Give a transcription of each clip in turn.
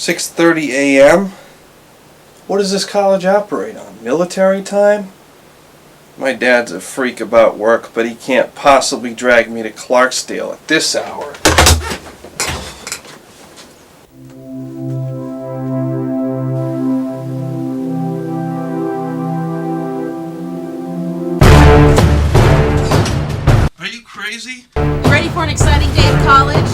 6:30 a.m.? What does this college operate on? Military time? My dad's a freak about work, but he can't possibly drag me to Clarksdale at this hour. Are you crazy? Ready for an exciting day at college?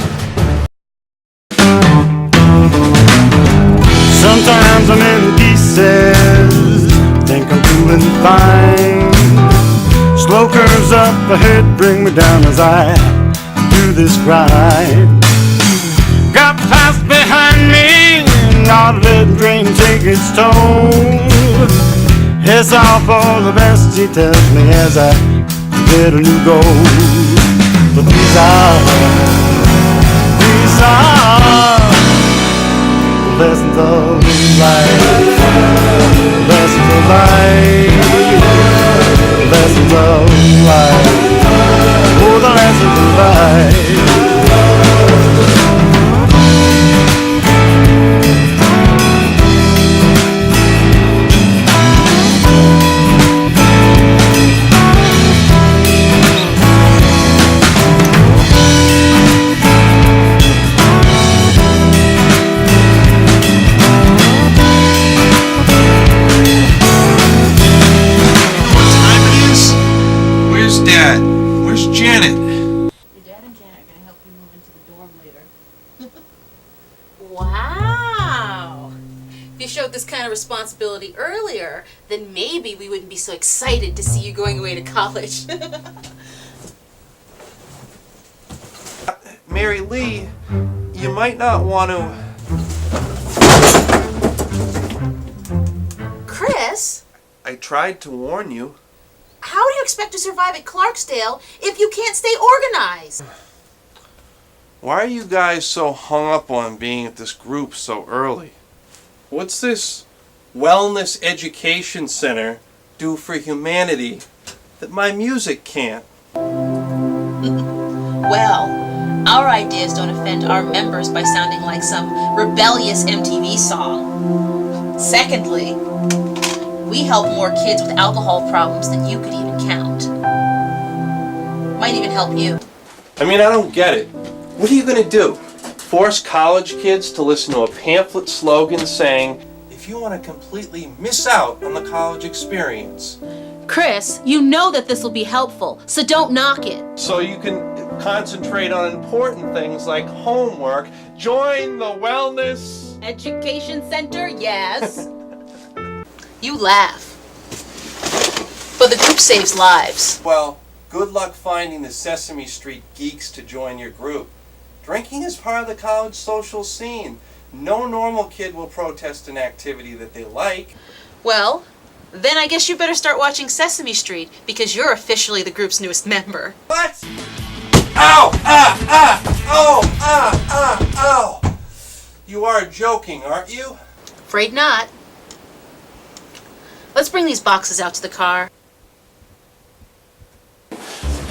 Sometimes I'm in pieces, think I'm doing fine. Slow curves up ahead bring me down as I do this grind. Got past behind me, not let rain take its toll. It's all for the best, he tells me as I get a new goal. But these are lessons of life, lessons of life, lessons of life, oh, the lessons of life. Dad, where's Janet? Your dad and Janet are going to help you move into the dorm later. Wow! If you showed this kind of responsibility earlier, then maybe we wouldn't be so excited to see you going away to college. MAIRI-LEE, you might not want to... Chris? I tried to warn you. How do you expect to survive at Clarksdale if you can't stay organized? Why are you guys so hung up on being at this group so early? What's this wellness education center do for humanity that my music can't? Well, our ideas don't offend our members by sounding like some rebellious MTV song. Secondly, we help more kids with alcohol problems than you could even count. Might even help you. I mean, I don't get it. What are you going to do? Force college kids to listen to a pamphlet slogan saying, if you want to completely miss out on the college experience. Chris, you know that this will be helpful, so don't knock it. So you can concentrate on important things like homework. Join the Wellness Education Center, yes. You laugh. But the group saves lives. Well, good luck finding the Sesame Street geeks to join your group. Drinking is part of the college social scene. No normal kid will protest an activity that they like. Well, then I guess you better start watching Sesame Street, because you're officially the group's newest member. What? Ow! Ah! Ah! Oh! Ah! Ah! Ow! You are joking, aren't you? Afraid not. Let's bring these boxes out to the car.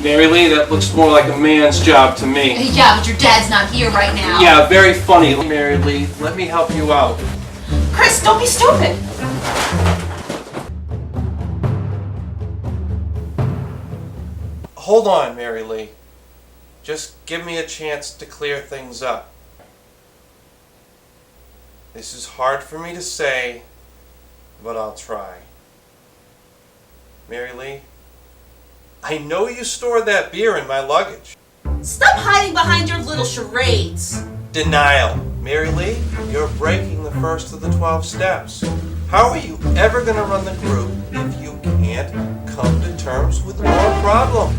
MAIRI-LEE, that looks more like a man's job to me. Yeah, but your dad's not here right now. Yeah, very funny. MAIRI-LEE, let me help you out. Chris, don't be stupid. Hold on, MAIRI-LEE. Just give me a chance to clear things up. This is hard for me to say, but I'll try. MAIRI-LEE, I know you stored that beer in my luggage. Stop hiding behind your little charades. Denial. MAIRI-LEE, you're breaking the first of the 12 steps. How are you ever going to run the group if you can't come to terms with your problem?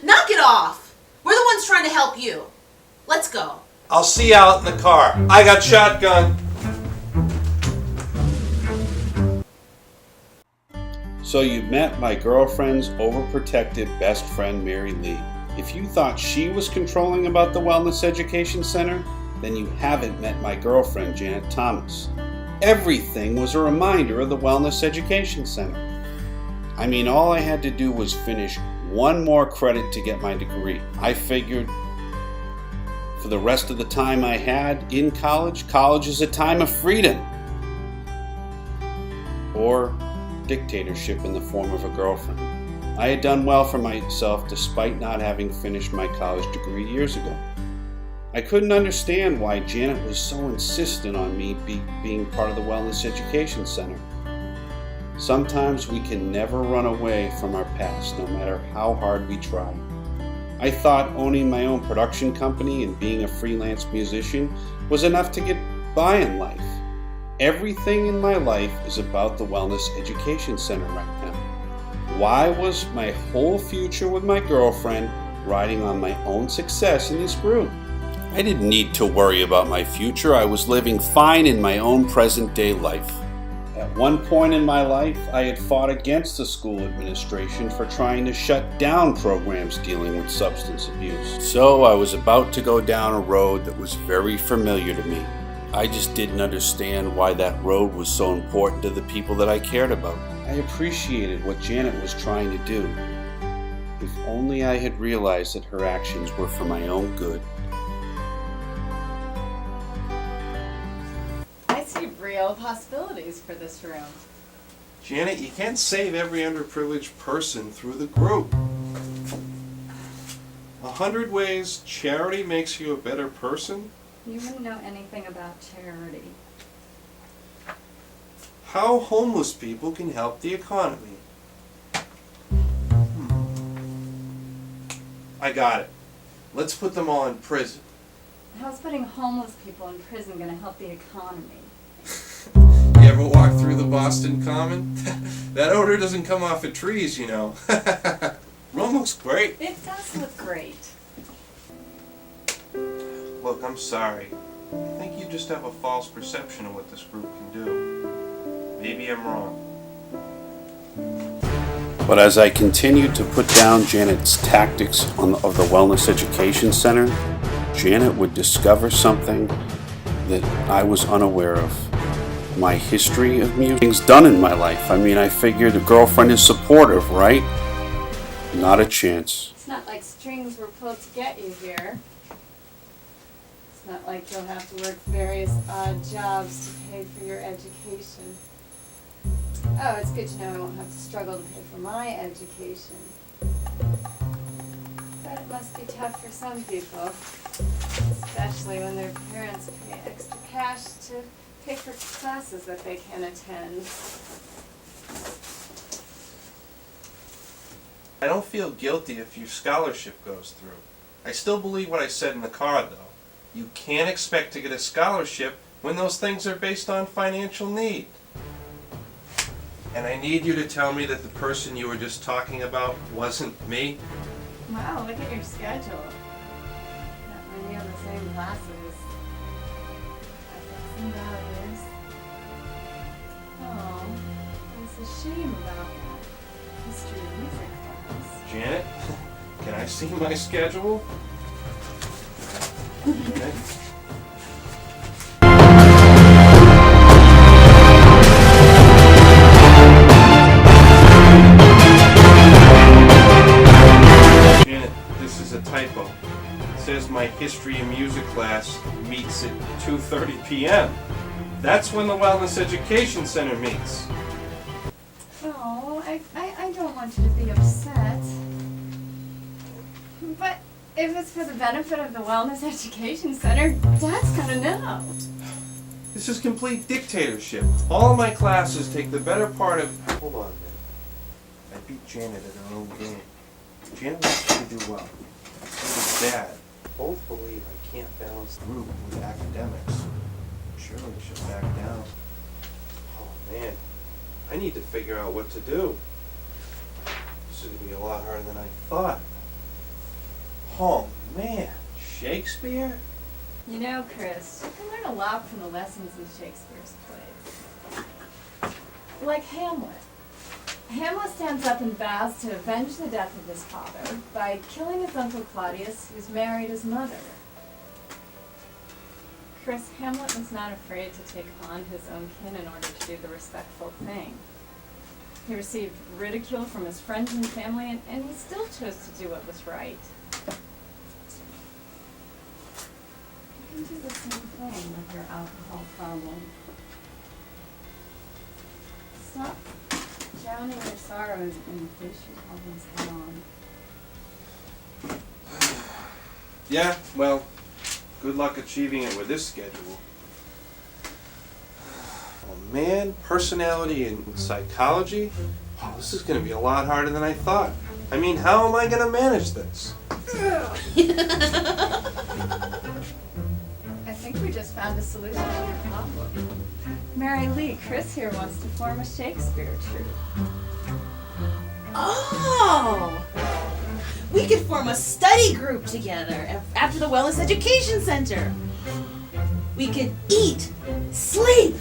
Knock it off. We're the ones trying to help you. Let's go. I'll see you out in the car. I got shotgun. So you met my girlfriend's overprotective best friend, MAIRI-LEE. If you thought she was controlling about the Wellness Education Center, then you haven't met my girlfriend, Janet Thomas. Everything was a reminder of the Wellness Education Center. I mean, all I had to do was finish one more credit to get my degree. I figured For the rest of the time I had in college, college is a time of freedom. Or dictatorship in the form of a girlfriend. I had done well for myself despite not having finished my college degree years ago. I couldn't understand why Janet was so insistent on me being part of the Wellness Education Center. Sometimes we can never run away from our past, no matter how hard we try. I thought owning my own production company and being a freelance musician was enough to get by in life. Everything in my life is about the Wellness Education Center right now. Why was my whole future with my girlfriend riding on my own success in this group? I didn't need to worry about my future. I was living fine in my own present-day life. At one point in my life, I had fought against the school administration for trying to shut down programs dealing with substance abuse. So I was about to go down a road that was very familiar to me. I just didn't understand why that road was so important to the people that I cared about. I appreciated what Janet was trying to do. If only I had realized that her actions were for my own good. I see real possibilities for this room. Janet, you can't save every underprivileged person through the group. 100 ways charity makes you a better person? You wouldn't know anything about charity. How homeless people can help the economy. I got it. Let's put them all in prison. How's putting homeless people in prison going to help the economy? You ever walk through the Boston Common? That odor doesn't come off of trees, you know. Room looks great. It does look great. Look, I'm sorry. I think you just have a false perception of what this group can do. Maybe I'm wrong. But as I continued to put down Janet's tactics of the Wellness Education Center, Janet would discover something that I was unaware of. My history of music, things done in my life. I mean, I figured a girlfriend is supportive, right? Not a chance. It's not like strings were pulled to get you here. It's not like you'll have to work various odd jobs to pay for your education. Oh, it's good to know I won't have to struggle to pay for my education. But it must be tough for some people, especially when their parents pay extra cash to pay for classes that they can't attend. I don't feel guilty if your scholarship goes through. I still believe what I said in the car, though. You can't expect to get a scholarship when those things are based on financial need. And I need you to tell me that the person you were just talking about wasn't me. Wow, look at your schedule. Not many of the same classes. Ethics and values. Oh, it's a shame about that history of music class. Janet, can I see my schedule? Okay. Janet, this is a typo. It says my history and music class meets at 2:30 p.m. That's when the Wellness Education Center meets. Oh, I don't want you to be upset. But if it's for the benefit of the Wellness Education Center, Dad's gotta know. This is complete dictatorship. All of my classes take the better part of... Hold on a minute. I beat Janet at her own game. Janet wants me to do well. So does Dad. Both believe I can't balance the group with academics. Surely we should back down. Oh man, I need to figure out what to do. This is going to be a lot harder than I thought. Oh man, Shakespeare? You know, Chris, you can learn a lot from the lessons in Shakespeare's plays. Like Hamlet. Hamlet stands up and vows to avenge the death of his father by killing his uncle Claudius, who's married his mother. Chris, Hamlet was not afraid to take on his own kin in order to do the respectful thing. He received ridicule from his friends and family, and he still chose to do what was right. You do the same thing with your alcohol problem. Stop drowning your sorrows in fish your problems head on. Yeah, well, good luck achieving it with this schedule. Oh man, personality and psychology? Wow, this is going to be a lot harder than I thought. I mean, how am I going to manage this? I think we just found a solution to your problem. MAIRI-LEE, Chris here wants to form a Shakespeare troupe. Oh! We could form a study group together after the Wellness Education Center. We could eat, sleep,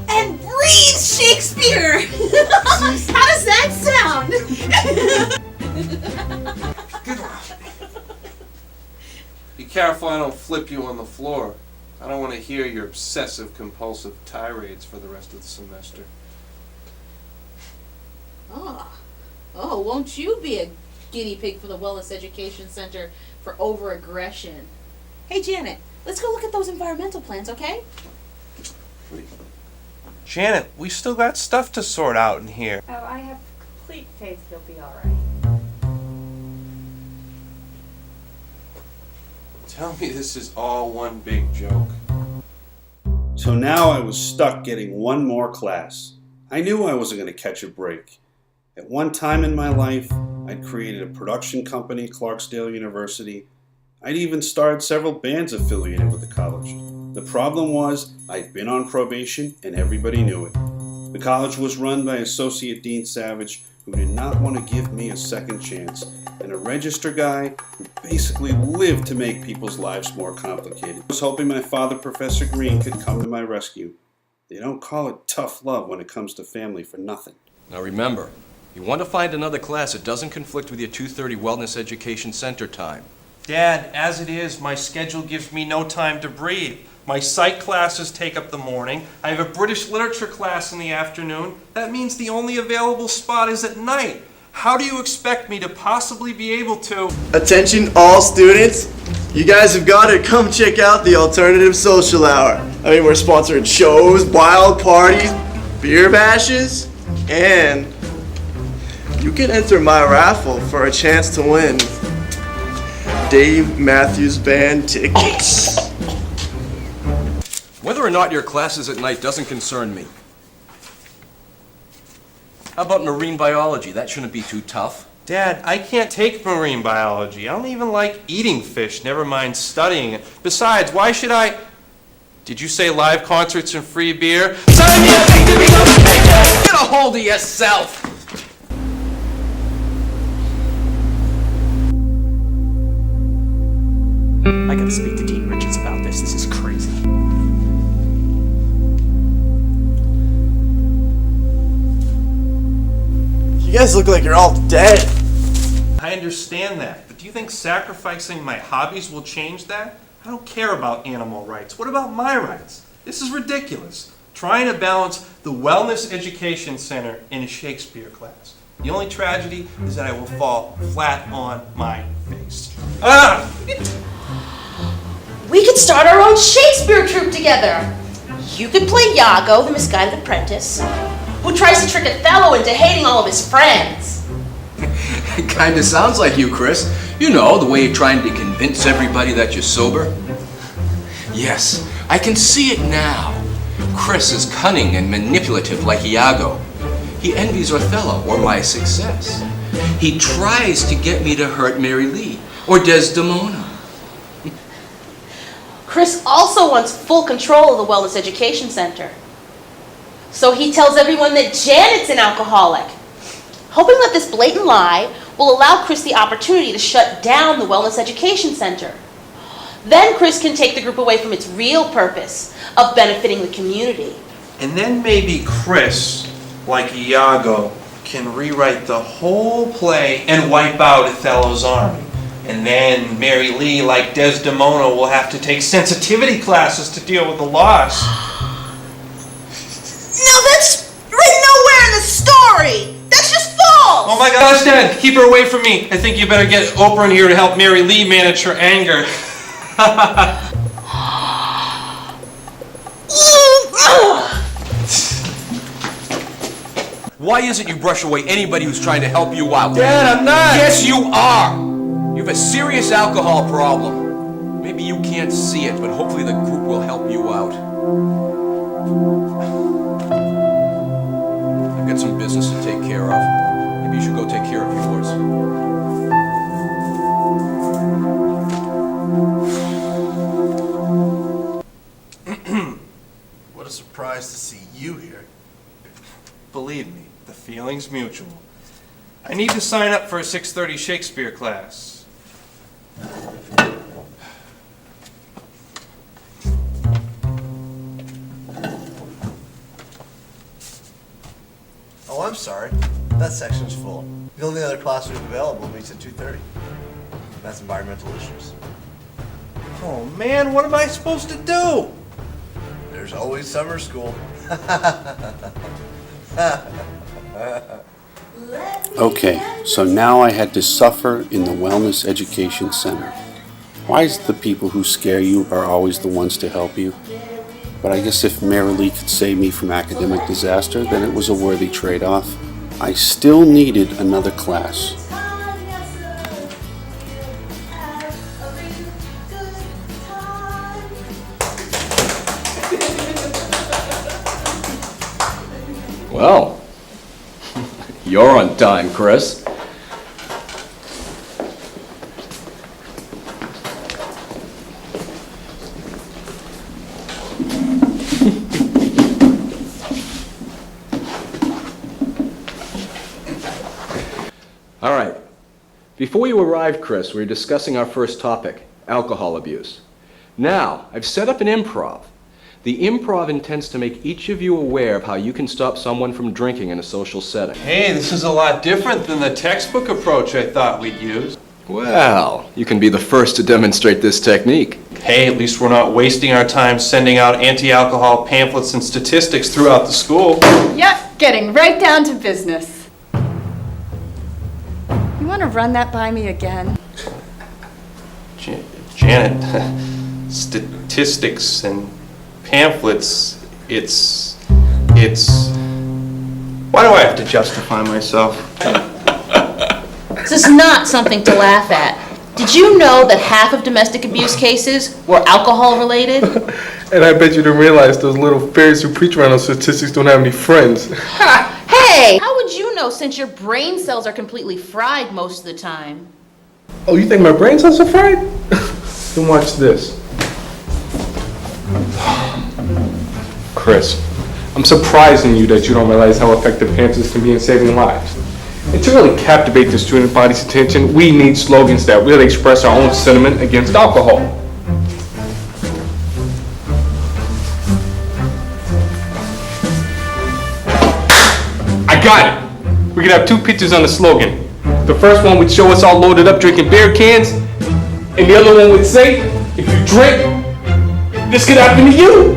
and breathe Shakespeare! How does that sound? Be careful I don't flip you on the floor. I don't want to hear your obsessive-compulsive tirades for the rest of the semester. Oh, won't you be a guinea pig for the Wellness Education Center for over-aggression? Hey, Janet, let's go look at those environmental plans, okay? Janet, we still got stuff to sort out in here. Oh, I have complete faith you'll be alright. Tell me this is all one big joke. So now I was stuck getting one more class. I knew I wasn't going to catch a break. At one time in my life, I'd created a production company, Clarksdale University. I'd even started several bands affiliated with the college. The problem was, I'd been on probation and everybody knew it. The college was run by Associate Dean Savage, who did not want to give me a second chance, and a register guy who basically lived to make people's lives more complicated. I was hoping my father, Professor Green, could come to my rescue. They don't call it tough love when it comes to family for nothing. Now remember, you want to find another class that doesn't conflict with your 2:30 Wellness Education Center time. Dad, as it is, my schedule gives me no time to breathe. My psych classes take up the morning. I have a British literature class in the afternoon. That means the only available spot is at night. How do you expect me to possibly be able to... Attention all students, you guys have got to come check out the Alternative Social Hour. I mean, we're sponsoring shows, wild parties, beer bashes, and you can enter my raffle for a chance to win Dave Matthews Band tickets. Whether or not your class is at night doesn't concern me. How about marine biology? That shouldn't be too tough. Dad, I can't take marine biology. I don't even like eating fish, never mind studying it. Besides, why should I... Did you say live concerts and free beer? Sign me up to become a maker! Get a hold of yourself! I gotta speak to Dean Richards about this. This is crazy. You guys look like you're all dead. I understand that, but do you think sacrificing my hobbies will change that? I don't care about animal rights. What about my rights? This is ridiculous. Trying to balance the Wellness Education Center in a Shakespeare class. The only tragedy is that I will fall flat on my face. Ah! We could start our own Shakespeare troupe together. You could play Iago, the misguided apprentice, who tries to trick Othello into hating all of his friends. It kinda sounds like you, Chris. You know, the way you're trying to convince everybody that you're sober. Yes, I can see it now. Chris is cunning and manipulative like Iago. He envies Othello or my success. He tries to get me to hurt MAIRI-LEE or Desdemona. Chris also wants full control of the Wellness Education Center. So he tells everyone that Janet's an alcoholic, hoping that this blatant lie will allow Chris the opportunity to shut down the Wellness Education Center. Then Chris can take the group away from its real purpose of benefiting the community. And then maybe Chris, like Iago, can rewrite the whole play and wipe out Othello's army. And then MAIRI-LEE, like Desdemona, will have to take sensitivity classes to deal with the loss. No, that's written nowhere in the story! That's just false! Oh my gosh, Dad, keep her away from me. I think you better get Oprah in here to help MAIRI-LEE manage her anger. Why is it you brush away anybody who's trying to help you out? Dad, I'm not! Yes, you are! You have a serious alcohol problem. Maybe you can't see it, but hopefully the group will help you out. I've got some business to take care of. Maybe you should go take care of yours. What a surprise to see you here. Believe me, the feeling's mutual. I need to sign up for a 6:30 Shakespeare class. Oh, I'm sorry. That section's full. The only other class we have available meets at 2:30. That's environmental issues. Oh man, what am I supposed to do? There's always summer school. Okay, so now I had to suffer in the Wellness Education Center. Why is it the people who scare you are always the ones to help you? But I guess if MAIRI-LEE could save me from academic disaster, then it was a worthy trade-off. I still needed another class. Well, you're on time, Chris. All right. Before you arrived, Chris, we were discussing our first topic, alcohol abuse. Now, I've set up an improv. The improv intends to make each of you aware of how you can stop someone from drinking in a social setting. Hey, this is a lot different than the textbook approach I thought we'd use. Well, you can be the first to demonstrate this technique. Hey, at least we're not wasting our time sending out anti-alcohol pamphlets and statistics throughout the school. Yep, getting right down to business. You want to run that by me again? Janet, statistics and pamphlets, it's... Why do I have to justify myself? This is not something to laugh at. Did you know that half of domestic abuse cases were alcohol related? And I bet you didn't realize those little fairies who preach around those statistics don't have any friends. Hey, how would you know since your brain cells are completely fried most of the time? Oh, you think my brain cells are fried? Then watch this. Chris, I'm surprising you that you don't realize how effective pamphlets can be in saving lives. And to really captivate the student body's attention, we need slogans that really express our own sentiment against alcohol. I got it! We could have two pictures on the slogan. The first one would show us all loaded up drinking beer cans, and the other one would say, if you drink, this could happen to you!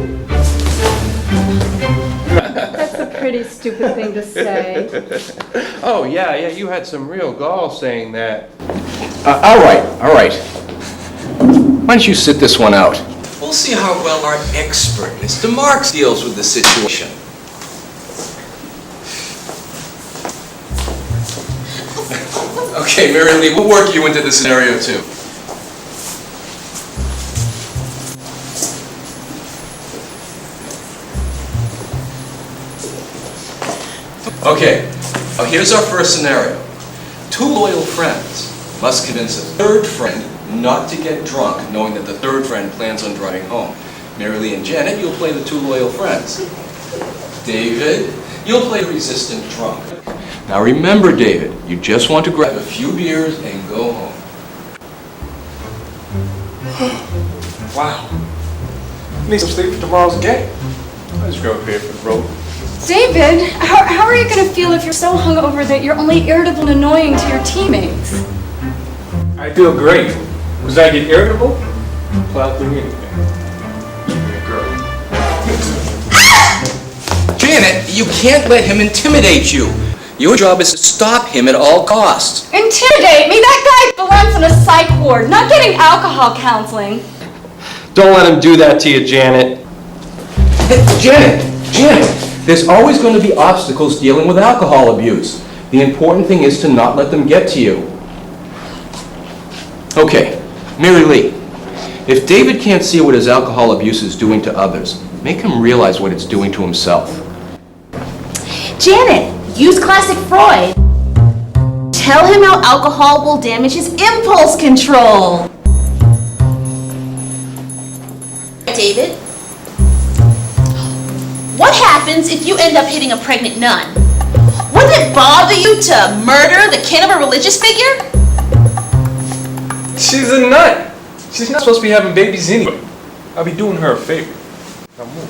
That's a pretty stupid thing to say. Oh, yeah, you had some real gall saying that. All right. Why don't you sit this one out? We'll see how well our expert, Mr. Marks, deals with the situation. Okay, MAIRI-LEE, we'll work you into the scenario too. Okay, now here's our first scenario. Two loyal friends must convince a third friend not to get drunk, knowing that the third friend plans on driving home. MAIRI-LEE and Janet, you'll play the two loyal friends. David, you'll play the resistant drunk. Now remember, David, you just want to grab a few beers and go home. Wow. Need some sleep for tomorrow's game. I just go here for the road. David, how are you going to feel if you're so hungover that you're only irritable and annoying to your teammates? I feel great. Because I get irritable, plow through anything. Even a girl. Janet, you can't let him intimidate you. Your job is to stop him at all costs. Intimidate me? That guy belongs in a psych ward, not getting alcohol counseling. Don't let him do that to you, Janet. Janet, there's always going to be obstacles dealing with alcohol abuse. The important thing is to not let them get to you. Okay, MAIRI-LEE, if David can't see what his alcohol abuse is doing to others, make him realize what it's doing to himself. Janet, use classic Freud. Tell him how alcohol will damage his impulse control. David, what happens if you end up hitting a pregnant nun? Wouldn't it bother you to murder the kin of a religious figure? She's a nut. She's not supposed to be having babies anyway. I'll be doing her a favor. Now move.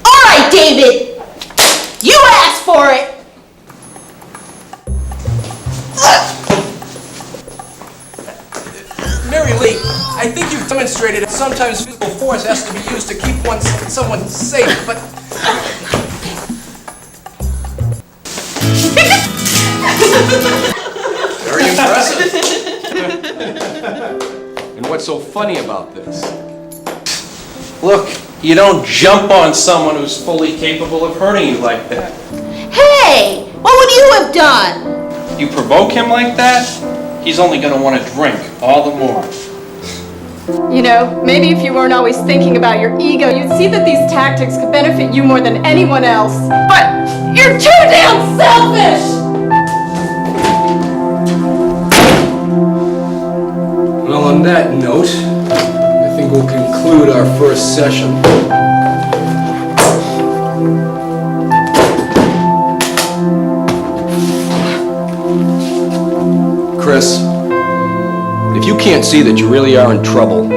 All right, David. You asked for it. MAIRI-LEE, I think you've demonstrated that sometimes physical force has to be used to keep someone safe, but... Very impressive. And what's so funny about this? Look, you don't jump on someone who's fully capable of hurting you like that. Hey, what would you have done? You provoke him like that, he's only going to want to drink all the more. You know, maybe if you weren't always thinking about your ego, you'd see that these tactics could benefit you more than anyone else. But you're too damn selfish! Well, on that note, I think we'll conclude our first session. Chris, if you can't see that you really are in trouble,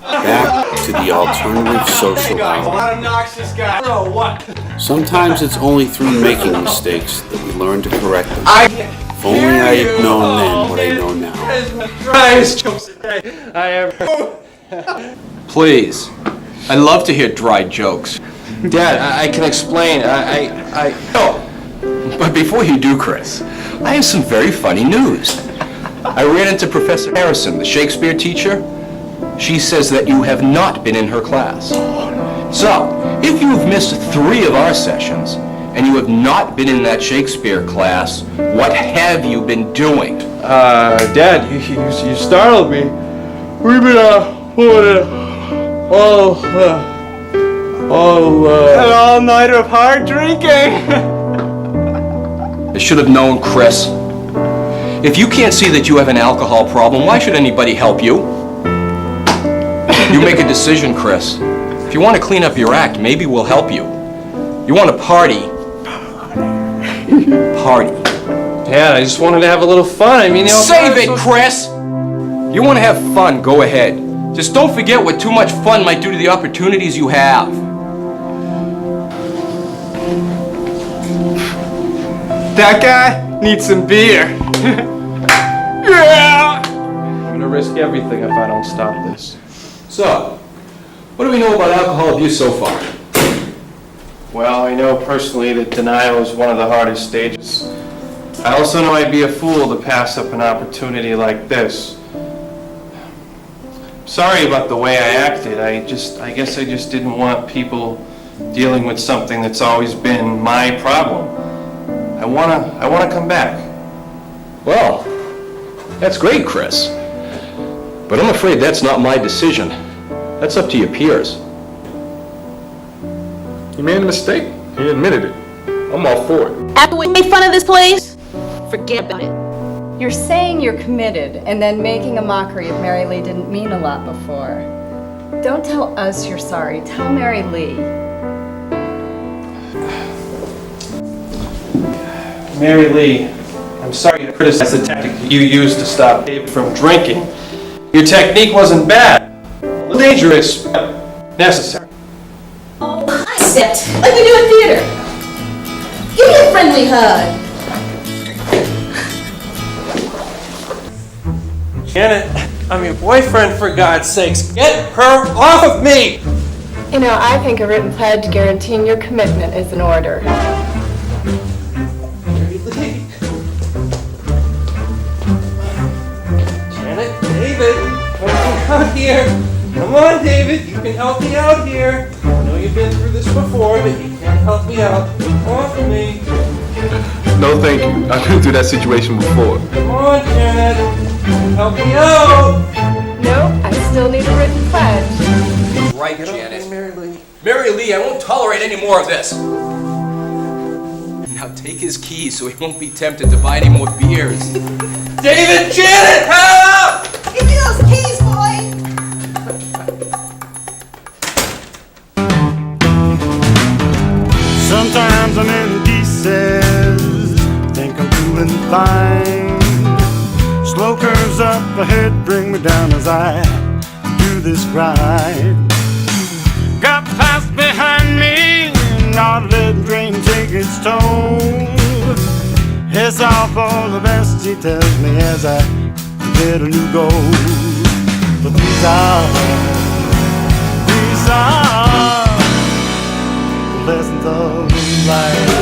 Back to the alternative social hour. Sometimes it's only through making mistakes that we learn to correct them. If only I had known then what I know now. please. I love to hear dry jokes. Dad, I can explain. No. But before you do, Chris, I have some very funny news. I ran into Professor Harrison, the Shakespeare teacher. She says that you have not been in her class. So, if you have missed 3 of our sessions, and you have not been in that Shakespeare class, what have you been doing? Dad, you startled me. We've been, an all-nighter of hard drinking. I should have known, Chris. If you can't see that you have an alcohol problem, why should anybody help you? You make a decision, Chris. If you want to clean up your act, maybe we'll help you. You want to party? Party. Dad, I just wanted to have a little fun. I mean, Save it, Chris! You want to have fun, go ahead. Just don't forget what too much fun might do to the opportunities you have. That guy needs some beer. Yeah! I'm gonna risk everything if I don't stop this. So, what do we know about alcohol abuse so far? Well, I know personally that denial is one of the hardest stages. I also know I'd be a fool to pass up an opportunity like this. Sorry about the way I acted. I guess I just didn't want people dealing with something that's always been my problem. I wanna come back. Well, that's great, Chris. But I'm afraid that's not my decision. That's up to your peers. You made a mistake. He admitted it. I'm all for it. After we made fun of this place, forget about it. You're saying you're committed, and then making a mockery of MAIRI-LEE didn't mean a lot before. Don't tell us you're sorry. Tell MAIRI-LEE. MAIRI-LEE, I'm sorry to criticize the tactic that you used to stop David from drinking. Your technique wasn't bad. A little dangerous, but necessary. Oh, I sit like we do in theater. Give me a friendly hug. Janet, I'm your boyfriend, for God's sakes. Get her off of me! You know, I think a written pledge guaranteeing your commitment is in order. MAIRI-LEE. out here. Come on, David, you can help me out here. I know you've been through this before, but you can help me out. Come on for me. No, thank you. I've been through that situation before. Come on, Janet. Help me out. No, I still need a written pledge. Right, Janet. MAIRI-LEE. MAIRI-LEE, I won't tolerate any more of this. Now take his keys so he won't be tempted to buy any more beers. David, Janet, help! Give me those keys, boy! Sometimes I'm in pieces, think I'm doing fine. Slow curves up ahead bring me down as I do this grind. Got past behind me, not let rain take its toll. It's all for the best, he tells me as I get a new goal. But these are lessons of life.